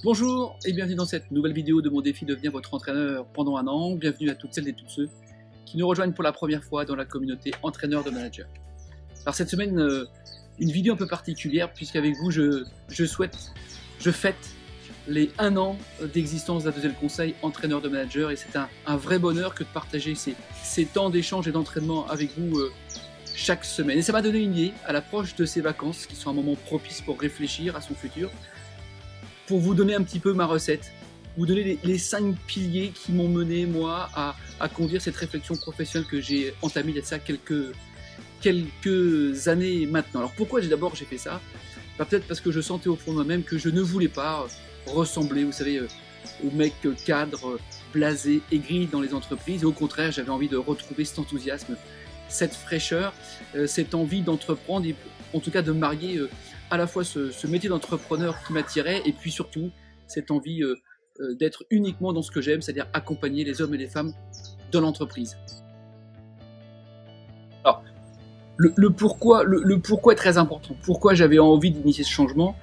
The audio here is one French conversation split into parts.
Bonjour et bienvenue dans cette nouvelle vidéo de mon défi devenir votre entraîneur pendant un an. Bienvenue à toutes celles et tous ceux qui nous rejoignent pour la première fois dans la communauté entraîneur de manager. Alors cette semaine, une vidéo un peu particulière puisqu'avec vous je fête les 1 an d'existence d'A2L Conseil entraîneur de manager et c'est un vrai bonheur que de partager ces temps d'échange et d'entraînement avec vous chaque semaine. Et ça m'a donné une idée à l'approche de ces vacances qui sont un moment propice pour réfléchir à son futur. Pour vous donner un petit peu ma recette, vous donner les 5 piliers qui m'ont mené, moi, à conduire cette réflexion professionnelle que j'ai entamée il y a de ça quelques années maintenant. Alors pourquoi d'abord j'ai fait ça? Peut-être parce que je sentais au fond de moi-même que je ne voulais pas ressembler, vous savez, aux mecs cadres, blasés, aigris dans les entreprises. Et au contraire, j'avais envie de retrouver cet enthousiasme, cette fraîcheur, cette envie d'entreprendre, et en tout cas de marier à la fois ce métier d'entrepreneur qui m'attirait et puis surtout cette envie d'être uniquement dans ce que j'aime, c'est-à-dire accompagner les hommes et les femmes dans l'entreprise. Alors, le pourquoi est très important. Pourquoi j'avais envie d'initier ce changement?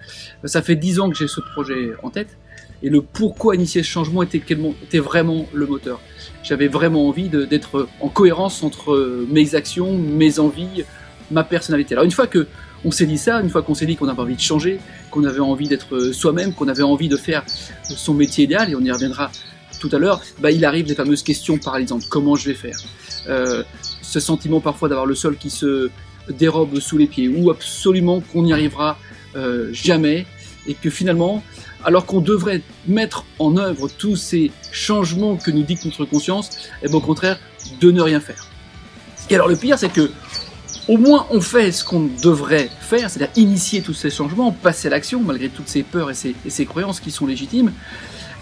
Ça fait 10 ans que j'ai ce projet en tête et le pourquoi initier ce changement était vraiment le moteur. J'avais vraiment envie d'être en cohérence entre mes actions, mes envies, ma personnalité. Alors une fois que on s'est dit ça, une fois qu'on s'est dit qu'on avait envie de changer, qu'on avait envie d'être soi-même, qu'on avait envie de faire son métier idéal, et on y reviendra tout à l'heure, il arrive les fameuses questions paralysantes. Comment je vais faire? Ce sentiment parfois d'avoir le sol qui se dérobe sous les pieds, ou absolument qu'on n'y arrivera jamais, et que finalement, alors qu'on devrait mettre en œuvre tous ces changements que nous dicte notre conscience, au contraire, de ne rien faire. Et alors le pire, c'est que au moins on fait ce qu'on devrait faire, c'est-à-dire initier tous ces changements, passer à l'action malgré toutes ces peurs et ces croyances qui sont légitimes.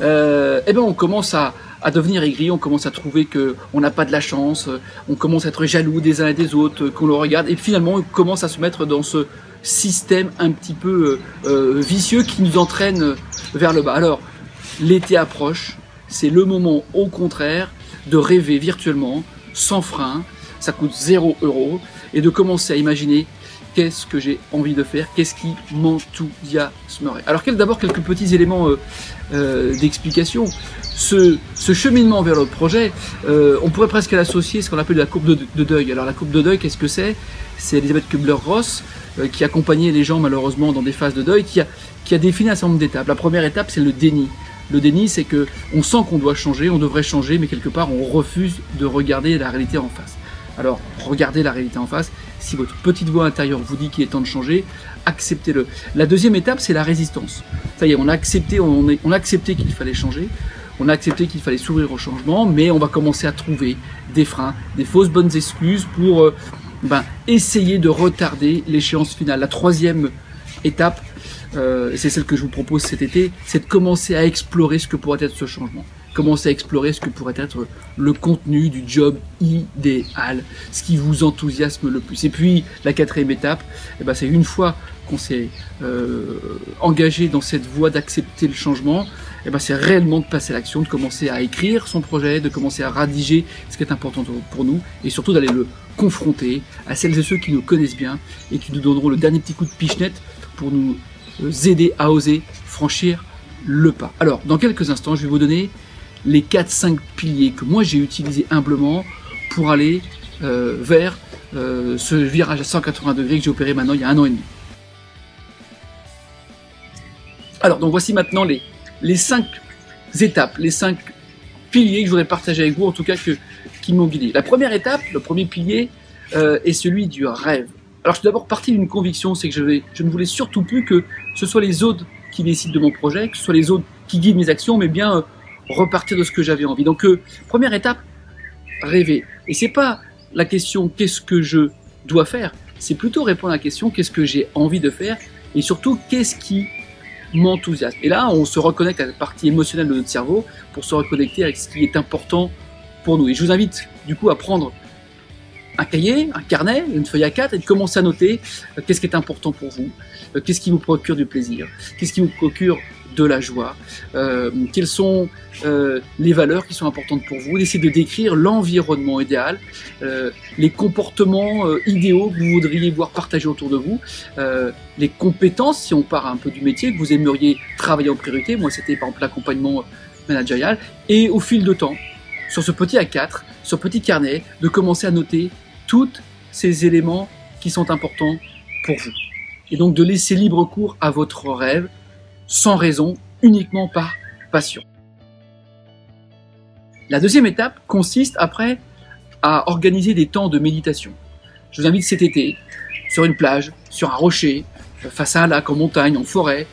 On commence à devenir aigri, on commence à trouver qu'on n'a pas de la chance, on commence à être jaloux des uns et des autres, qu'on le regarde, et finalement on commence à se mettre dans ce système un petit peu vicieux qui nous entraîne vers le bas. Alors l'été approche, c'est le moment au contraire de rêver virtuellement, sans frein, ça coûte 0 €, et de commencer à imaginer qu'est-ce que j'ai envie de faire, qu'est-ce qui m'enthousiasmerait. Alors d'abord quelques petits éléments d'explication. Ce cheminement vers le projet, on pourrait presque l'associer à ce qu'on appelle la courbe de deuil. Alors la courbe de deuil, qu'est-ce que c'est? C'est Elisabeth Kubler-Ross qui accompagnait les gens malheureusement dans des phases de deuil, qui a défini un certain nombre d'étapes. La première étape, c'est le déni. Le déni, c'est que on sent qu'on doit changer, on devrait changer, mais quelque part on refuse de regarder la réalité en face. Alors, regardez la réalité en face. Si votre petite voix intérieure vous dit qu'il est temps de changer, acceptez-le. La deuxième étape, c'est la résistance. Ça y est, on a accepté qu'il fallait changer, on a accepté qu'il fallait s'ouvrir au changement, mais on va commencer à trouver des freins, des fausses bonnes excuses pour essayer de retarder l'échéance finale. La troisième étape, c'est celle que je vous propose cet été, c'est de commencer à explorer ce que pourrait être ce changement. Commencez à explorer ce que pourrait être le contenu du job idéal, ce qui vous enthousiasme le plus. Et puis la quatrième étape, c'est une fois qu'on s'est engagé dans cette voie d'accepter le changement, c'est réellement de passer à l'action, de commencer à écrire son projet, de commencer à rédiger ce qui est important pour nous, et surtout d'aller le confronter à celles et ceux qui nous connaissent bien et qui nous donneront le dernier petit coup de pichenette pour nous aider à oser franchir le pas. Alors, dans quelques instants, je vais vous donner les 4-5 piliers que moi j'ai utilisés humblement pour aller vers ce virage à 180 degrés que j'ai opéré maintenant il y a 1 an et demi. Alors, donc voici maintenant les 5 étapes, les 5 piliers que je voudrais partager avec vous, en tout cas qui m'ont guidé. La première étape, le premier pilier, est celui du rêve. Alors, je suis d'abord parti d'une conviction, c'est que je ne voulais surtout plus que ce soit les autres qui décident de mon projet, que ce soit les autres qui guident mes actions, mais bien repartir de ce que j'avais envie. Donc, première étape, rêver. Et c'est pas la question qu'est-ce que je dois faire, c'est plutôt répondre à la question qu'est-ce que j'ai envie de faire et surtout qu'est-ce qui m'enthousiasme. Et là, on se reconnecte à la partie émotionnelle de notre cerveau pour se reconnecter avec ce qui est important pour nous. Et je vous invite du coup à prendre un cahier, un carnet, une feuille A4 et de commencer à noter qu'est-ce qui est important pour vous, qu'est-ce qui vous procure du plaisir, qu'est-ce qui vous procure de la joie, quelles sont les valeurs qui sont importantes pour vous, d'essayer de décrire l'environnement idéal, les comportements idéaux que vous voudriez voir partagés autour de vous, les compétences, si on part un peu du métier, que vous aimeriez travailler en priorité. Moi, c'était par exemple l'accompagnement managérial. Et au fil de temps, sur ce petit A4, sur ce petit carnet, de commencer à noter tous ces éléments qui sont importants pour vous. Et donc de laisser libre cours à votre rêve, sans raison, uniquement par passion. La deuxième étape consiste après à organiser des temps de méditation. Je vous invite cet été, sur une plage, sur un rocher, face à un lac, en montagne, en forêt,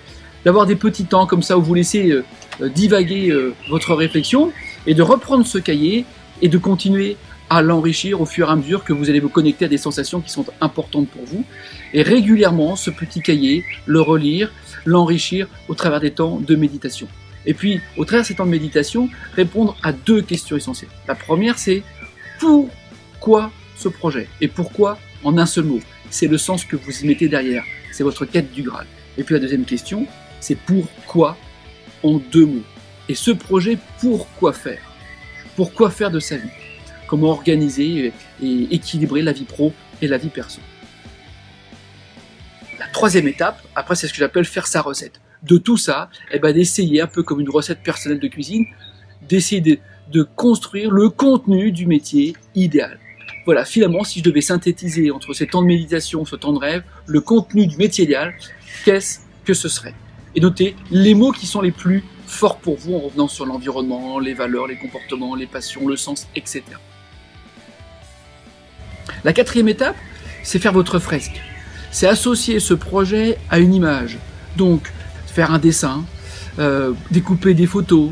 d'avoir des petits temps comme ça où vous laissez divaguer votre réflexion et de reprendre ce cahier et de continuer à l'enrichir au fur et à mesure que vous allez vous connecter à des sensations qui sont importantes pour vous. Et régulièrement, ce petit cahier, le relire, l'enrichir au travers des temps de méditation. Et puis, au travers de ces temps de méditation, répondre à deux questions essentielles. La première, c'est pourquoi ce projet? Et pourquoi en un seul mot? C'est le sens que vous y mettez derrière. C'est votre quête du Graal. Et puis la deuxième question, c'est pourquoi en deux mots? Et ce projet, pourquoi faire? Pourquoi faire de sa vie? Comment organiser et équilibrer la vie pro et la vie perso. La troisième étape, après, c'est ce que j'appelle faire sa recette. De tout ça, d'essayer, un peu comme une recette personnelle de cuisine, d'essayer de construire le contenu du métier idéal. Voilà, finalement, si je devais synthétiser entre ces temps de méditation, ce temps de rêve, le contenu du métier idéal, qu'est-ce que ce serait? Et notez les mots qui sont les plus forts pour vous en revenant sur l'environnement, les valeurs, les comportements, les passions, le sens, etc. La quatrième étape, c'est faire votre fresque. C'est associer ce projet à une image. Donc, faire un dessin, découper des photos,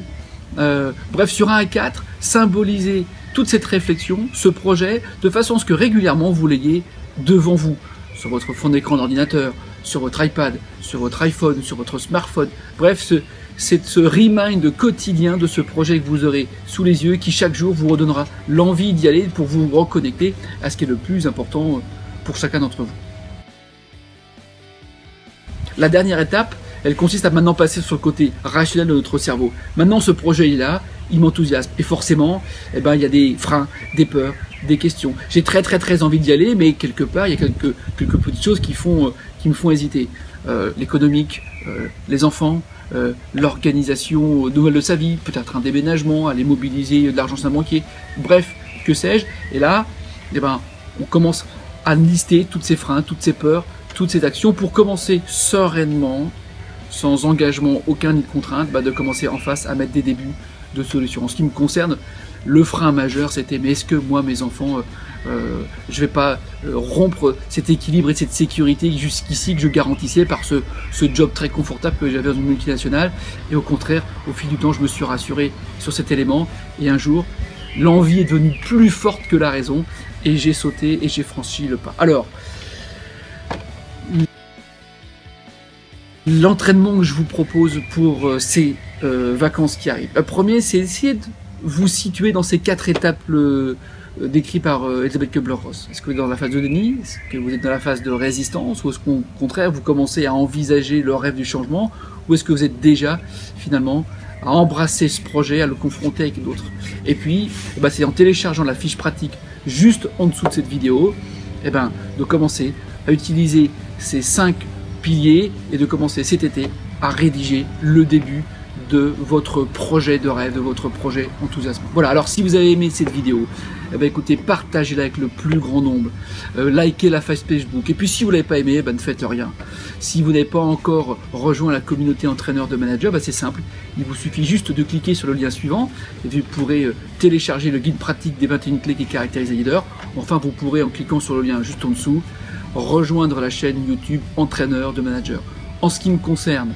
bref, sur un A4, symboliser toute cette réflexion, ce projet, de façon à ce que régulièrement vous l'ayez devant vous, sur votre fond d'écran d'ordinateur, sur votre iPad, sur votre iPhone, sur votre smartphone. Bref, c'est ce remind quotidien de ce projet que vous aurez sous les yeux qui chaque jour vous redonnera l'envie d'y aller pour vous reconnecter à ce qui est le plus important pour chacun d'entre vous. La dernière étape, elle consiste à maintenant passer sur le côté rationnel de notre cerveau. Maintenant, ce projet est là, il m'enthousiasme. Et forcément, il y a des freins, des peurs, des questions. J'ai très envie d'y aller, mais quelque part, il y a quelques petites choses qui me font hésiter. L'économique, les enfants, l'organisation nouvelle de sa vie, peut-être un déménagement, aller mobiliser de l'argent sans banquier, bref, que sais-je. Et là, on commence à lister tous ces freins, toutes ces peurs, toutes ces actions pour commencer sereinement, sans engagement aucun ni contrainte, de commencer en face à mettre des débuts de solutions. En ce qui me concerne, le frein majeur, c'était mais est-ce que moi, mes enfants, je vais pas rompre cet équilibre et cette sécurité jusqu'ici que je garantissais par ce job très confortable que j'avais dans une multinationale. Et au contraire, au fil du temps, je me suis rassuré sur cet élément. Et un jour, l'envie est devenue plus forte que la raison. Et j'ai sauté et j'ai franchi le pas. Alors, l'entraînement que je vous propose pour ces vacances qui arrivent. Le premier, c'est essayer de vous situer dans ces 4 étapes décrites par Elizabeth Kubler-Ross. Est-ce que vous êtes dans la phase de déni? Est-ce que vous êtes dans la phase de résistance? Ou est-ce qu'au contraire, vous commencez à envisager le rêve du changement? Ou est-ce que vous êtes déjà, finalement, à embrasser ce projet, à le confronter avec d'autres? Et puis, c'est en téléchargeant la fiche pratique juste en dessous de cette vidéo, de commencer à utiliser ces 5 piliers et de commencer cet été à rédiger le début de votre projet de rêve, de votre projet enthousiasmant. Voilà, alors si vous avez aimé cette vidéo, écoutez, partagez-la avec le plus grand nombre, likez la page Facebook, et puis si vous ne l'avez pas aimé, ne faites rien. Si vous n'avez pas encore rejoint la communauté entraîneur de manager, c'est simple, il vous suffit juste de cliquer sur le lien suivant, et vous pourrez télécharger le guide pratique des 21 clés qui caractérisent les leaders. Enfin, vous pourrez, en cliquant sur le lien juste en dessous, rejoindre la chaîne YouTube entraîneur de manager. En ce qui me concerne,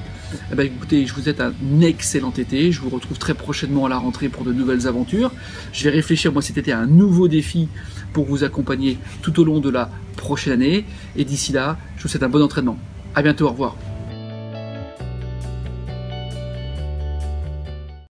écoutez, je vous souhaite un excellent été. Je vous retrouve très prochainement à la rentrée pour de nouvelles aventures. Je vais réfléchir moi cet été à un nouveau défi pour vous accompagner tout au long de la prochaine année. Et d'ici là, je vous souhaite un bon entraînement. À bientôt, au revoir.